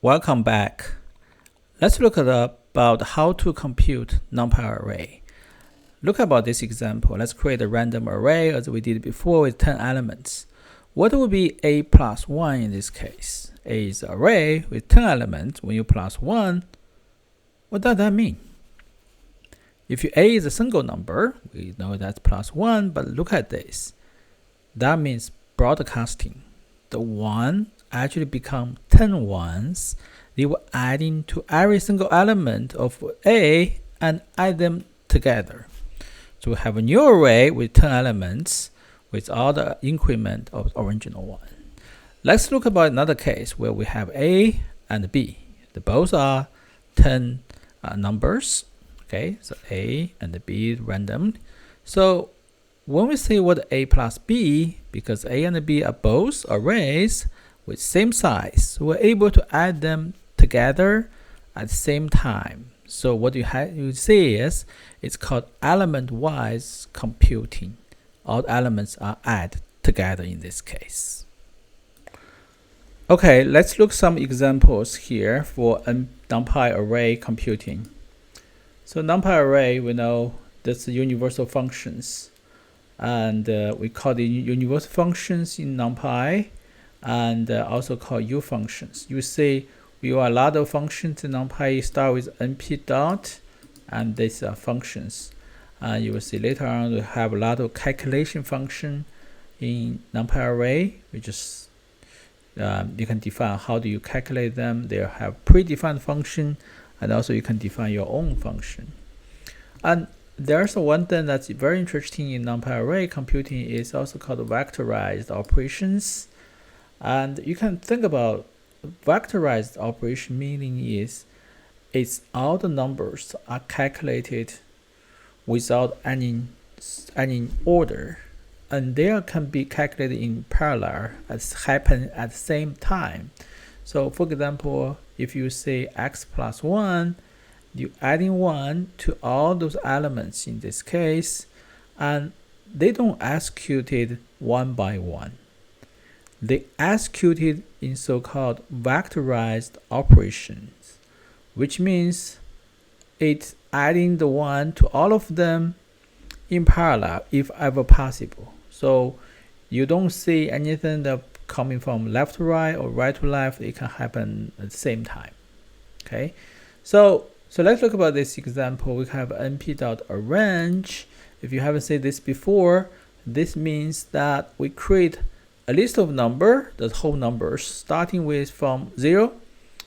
Welcome back. Let's look about how to compute Numpy array. Look about this example. Let's create a random array as we did before with 10 elements. What would be a plus 1 in this case? A is an array with 10 elements. When you plus 1, what does that mean? If A is a single number, we know that's plus 1, but look at this. That means broadcasting. The 1 actually become 10 ones. They were adding to every single element of A and add them together. So we have a new array with 10 elements with all the increment of the original one. Let's look about another case where we have A and B. They both are 10 numbers. Okay, so A and B random. So when we say what A plus B, because A and B are both arrays with same size, so we're able to add them together at the same time. So what you see is it's called element-wise computing. All the elements are added together in this case. Okay, let's look some examples here for Numpy array computing. So Numpy array, we know that's the universal functions, and we call the universal functions in Numpy, and also called U functions. You see, we have a lot of functions in Numpy. Start with np dot, and these are functions. You will see later on we have a lot of calculation function in Numpy array. We just you can define how do you calculate them. They have predefined function, and also you can define your own function. And there's one thing that's very interesting in Numpy array computing is also called vectorized operations. And you can think about vectorized operation, meaning is it's all the numbers are calculated without any order, and they can be calculated in parallel as happen at the same time. So for example, if you say x plus 1, you adding 1 to all those elements in this case, and they don't execute it one by one. They executed in so-called vectorized operations, which means it's adding the 1 to all of them in parallel if ever possible. So you don't see anything that coming from left to right or right to left. It can happen at the same time. Okay, so let's look about this example. We have np.arrange. If you haven't seen this before, this means that we create a list of number, the whole numbers, starting with from 0.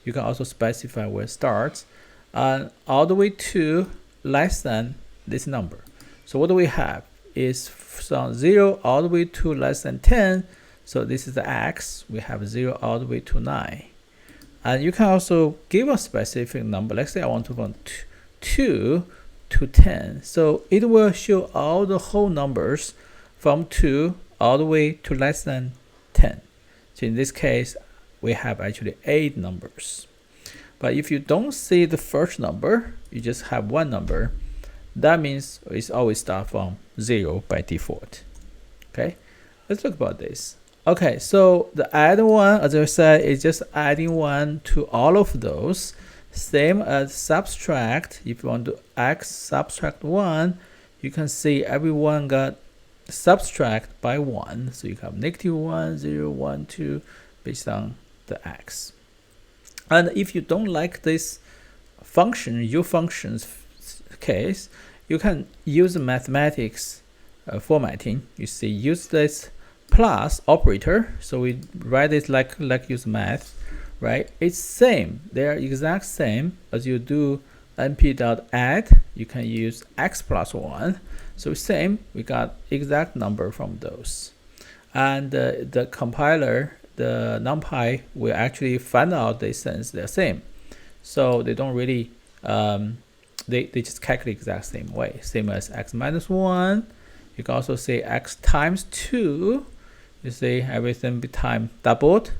You can also specify where it starts, and all the way to less than this number. So what do we have is from 0 all the way to less than 10. So this is the x. We have 0 all the way to 9. And you can also give a specific number. Let's say I want to from 2 to 10. So it will show all the whole numbers from 2 all the way to less than 10. So in this case, we have actually 8 numbers. But if you don't see the first number, you just have one number, that means it's always start from 0 by default. Okay, let's look about this. Okay, so the add one, as I said, is just adding 1 to all of those. Same as subtract. If you want to x subtract 1, you can see everyone got subtract by 1. So you have -1, 0, 1, 2 based on the x. And if you don't like this function, U functions case, you can use mathematics formatting. You see, use this plus operator. So we write it like use math, right? It's same. They are exact same as you do np.add. You can use x plus 1. So same, we got exact number from those. And the compiler, the Numpy, will actually find out they sense they're same. So they don't really, they just calculate exact same way. Same as x minus 1. You can also say x times 2. You see everything be time doubled.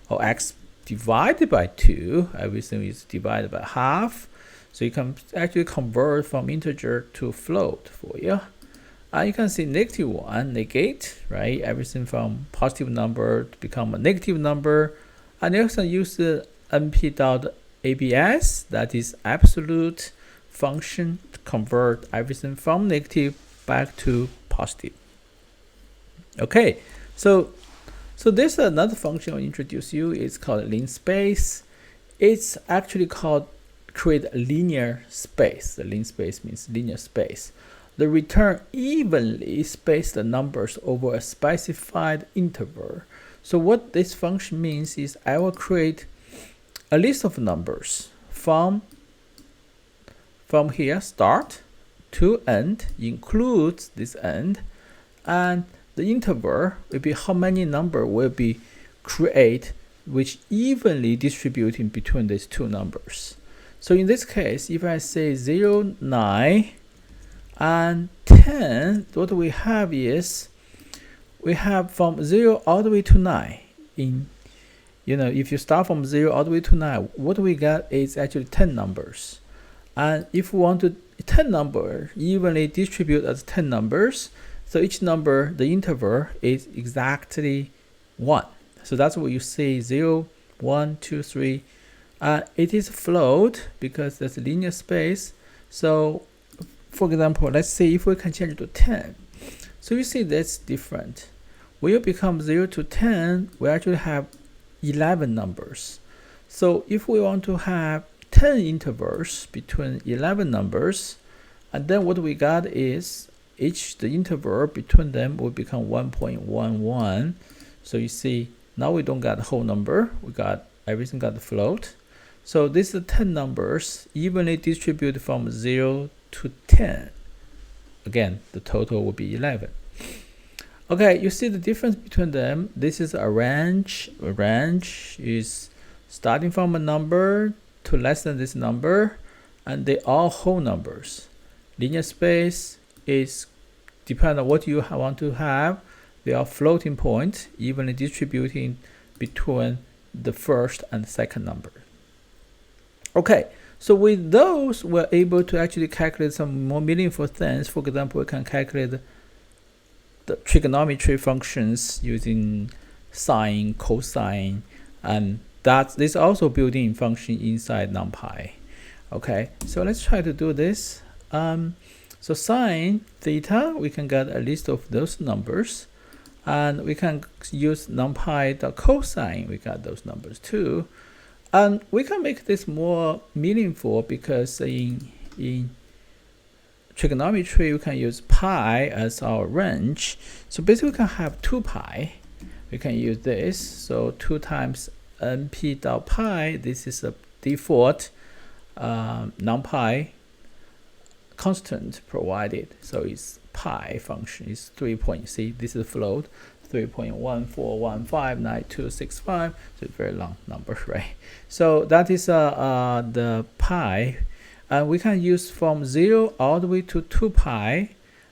Or x divided by 2. Everything is divided by half. So you can actually convert from integer to float for you. You can see -1, negate, right? Everything from positive number to become a negative number. And you can use the np.abs, that is absolute function to convert everything from negative back to positive. Okay, so there's another function I'll introduce you. It's called linspace. It's actually called create a linear space. The linspace means linear space. The return evenly spaced numbers over a specified interval. So what this function means is I will create a list of numbers from here, start to end, includes this end, and the interval will be how many number will be create which evenly distributing between these two numbers. So in this case, if I say 0, 9, and 10, what we have is we have from 0 all the way to 9. If you start from 0 all the way to 9, what we got is actually 10 numbers. And if we want to 10 number evenly distribute as 10 numbers, so each number, the interval is exactly 1. So that's what you see, 0, 1, 2, 3. It is float because there's a linear space. So for example, let's say if we can change it to 10. So you see that's different. When you become 0 to 10, we actually have 11 numbers. So if we want to have 10 intervals between 11 numbers, and then what we got is the interval between them will become 1.11. So you see, now we don't got the whole number, we got everything got the float. So this is 10 numbers evenly distributed from 0 to 10. Again, the total will be 11. Okay, you see the difference between them. This is a range. A range is starting from a number to less than this number, and they are whole numbers. Linear space is depend on what you want to have. They are floating point, evenly distributing between the first and second number. Okay, so with those, we're able to actually calculate some more meaningful things. For example, we can calculate the trigonometry functions using sine, cosine, and this is also built-in function inside Numpy. Okay, so let's try to do this. So sine theta, we can get a list of those numbers, and we can use numpy.cosine. We got those numbers too, and we can make this more meaningful because in trigonometry we can use pi as our range. So basically we can have 2 pi. We can use this. So 2 times np.pi. This is a default numpy constant provided. So it's pi function is 3. See, this is a float, 3.14159265. So it's a very long number, right? So that is the pi. And we can use from 0 all the way to 2 pi.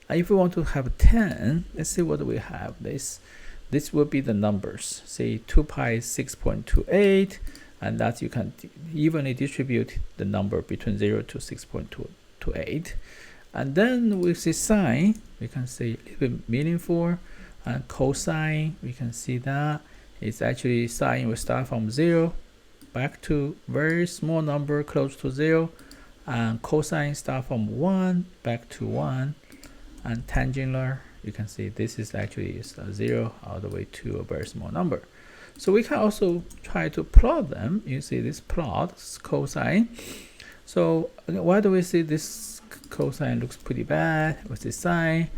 And if we want to have 10, let's see what we have. This will be the numbers. Say 2 pi is 6.28, and that you can evenly distribute the number between 0 to 6.28. And then we see sine, we can see a little bit meaningful. And cosine, we can see that it's actually sine will start from 0 back to very small number close to 0. And cosine start from 1 back to 1, and tangental, you can see this is actually 0 all the way to a very small number. So we can also try to plot them. You see this plot cosine. So why do we see this cosine looks pretty bad? What's this sine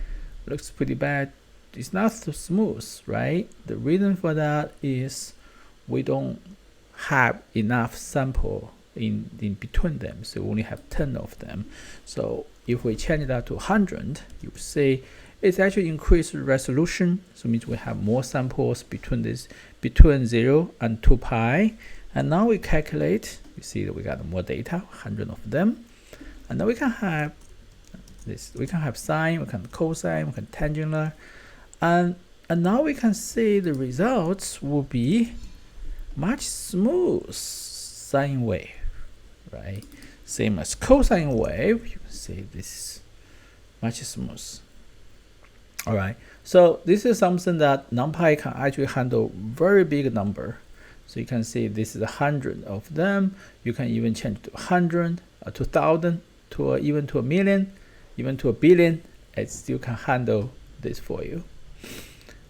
looks pretty bad? It's not so smooth, right? The reason for that is we don't have enough sample in between them, so we only have 10 of them. So if we change that to 100, you see it's actually increased resolution. So it means we have more samples between 0 and 2 pi. And now we calculate, you see that we got more data, 100 of them. And then we can have this, we can have sine, we can have cosine, we can tangental, and now we can see the results will be much smooth sine wave, right? Same as cosine wave. You can see this is much smooth. All right, so this is something that Numpy can actually handle very big number. So you can see this is 100 of them. You can even change to 100, to 1,000, to even to 1,000,000, even to 1,000,000,000. It still can handle this for you.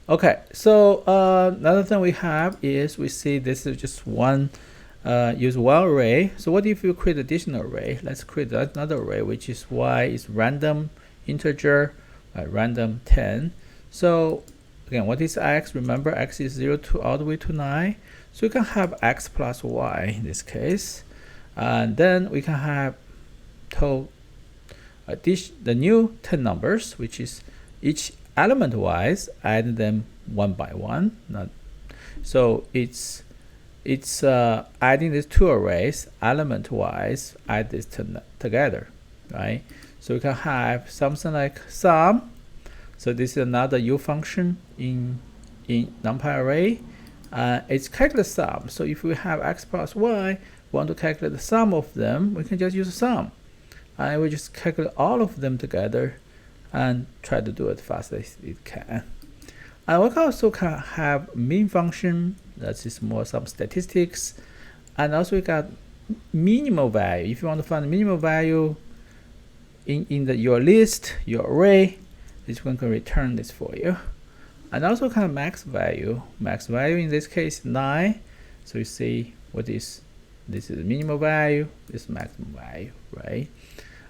Okay, so another thing we have is we see this is just one use one array. So what if you create additional array? Let's create another array, which is y is random integer, random 10. So again, what is x? Remember, x is 0 to all the way to 9. So we can have x plus y in this case, and then we can have the new 10 numbers, which is each element wise add them one by one. So it's adding these two arrays element wise, add this together, right? So we can have something like sum. So this is another U function in Numpy array. It's calculate sum. So if we have x plus y, want to calculate the sum of them, we can just use sum. And we just calculate all of them together and try to do it fast as it can. And we also can have min function, that is more some statistics. And also we got minimal value. If you want to find the minimal value in your list, your array, this one can return this for you. And also kind of max value. Max value in this case 9. So you see what is this is the minimal value, this is maximum value, right?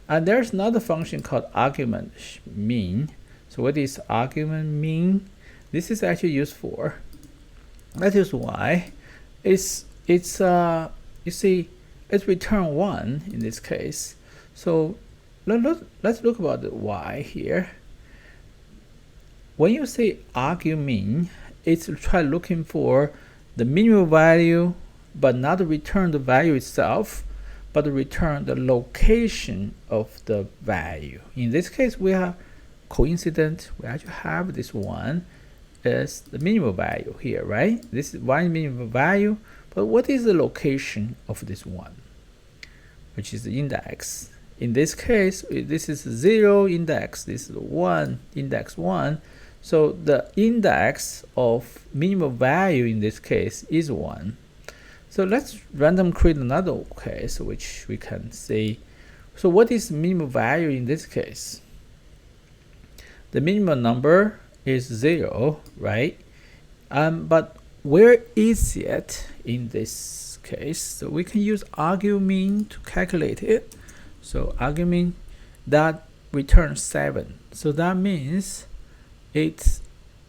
And there's another function called argument mean. So what is argument mean? This is actually used for. That is why you see it's return 1 in this case. So let's look about the y here. When you say argument, it's try looking for the minimum value, but not return the value itself, but return the location of the value. In this case, we are coincident. We actually have this one as the minimum value here, right? This is one minimum value, but what is the location of this one, which is the index? In this case, this is 0 index, this is 1 index 1. So the index of minimum value in this case is 1. So let's random create another case which we can see. So what is minimum value in this case? The minimum number is 0, right? But where is it in this case? So we can use argument to calculate it. So argument that returns 7. So that means it's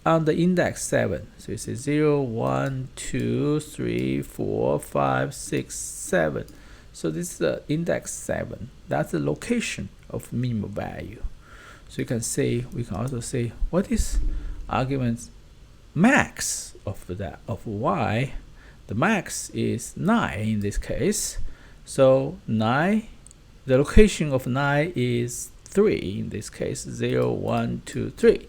on the index 7. So you say 0, 1, 2, 3, 4, 5, 6, 7. So this is the index 7. That's the location of minimum value. So you can say, we can also say, what is argument max of that of y? The max is 9 in this case. So 9, the location of 9 is 3 in this case, 0, 1, 2, 3.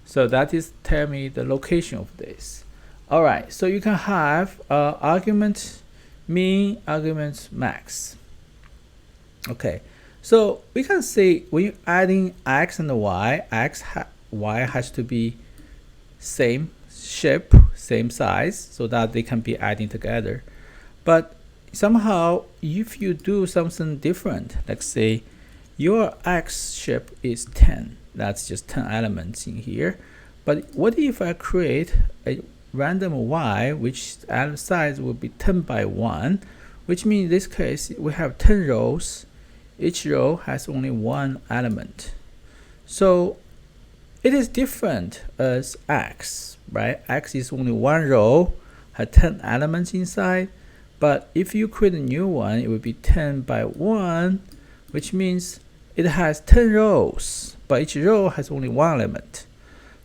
So that is tell me the location of this. All right, so you can have argument mean, argument max. Okay, so we can say when you're adding x and y, y has to be same shape, same size, so that they can be adding together. But somehow, if you do something different, like say your x shape is 10, that's just 10 elements in here. But what if I create a random y, which size will be 10 by 1, which means in this case we have 10 rows. Each row has only one element. So it is different as x, right? X is only one row, has 10 elements inside. But if you create a new one, it would be 10 by 1, which means it has 10 rows, but each row has only one element.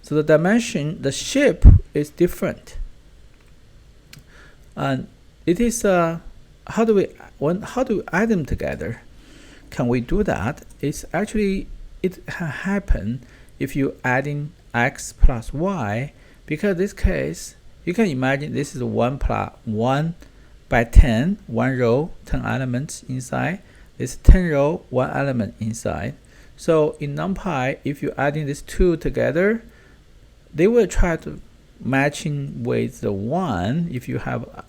So the dimension, the shape is different. And it is how do we add them together? Can we do that? It's actually, it can happen if you adding x plus y, because in this case you can imagine this is 1 by 10, one row, 10 elements inside. This 10 row, one element inside. So in Numpy, if you're adding these two together, they will try to matching with the 1. If you have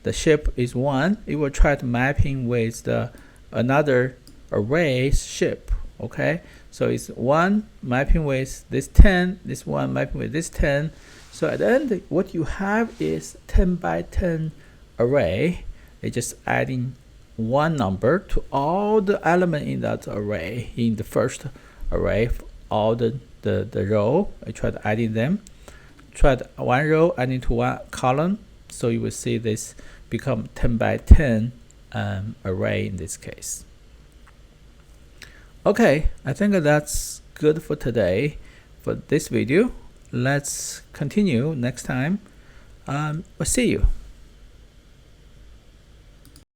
the shape is 1, it will try to mapping with the another array shape. Okay, so it's 1 mapping with this 10, this 1 mapping with this 10. So at the end, what you have is 10 by 10 array. It's just adding one number to all the element in that array. In the first array, all the row, I tried adding them. Tried one row adding to one column, so you will see this become 10 by 10 array in this case. Okay, I think that's good for today for this video. Let's continue next time. We'll see you.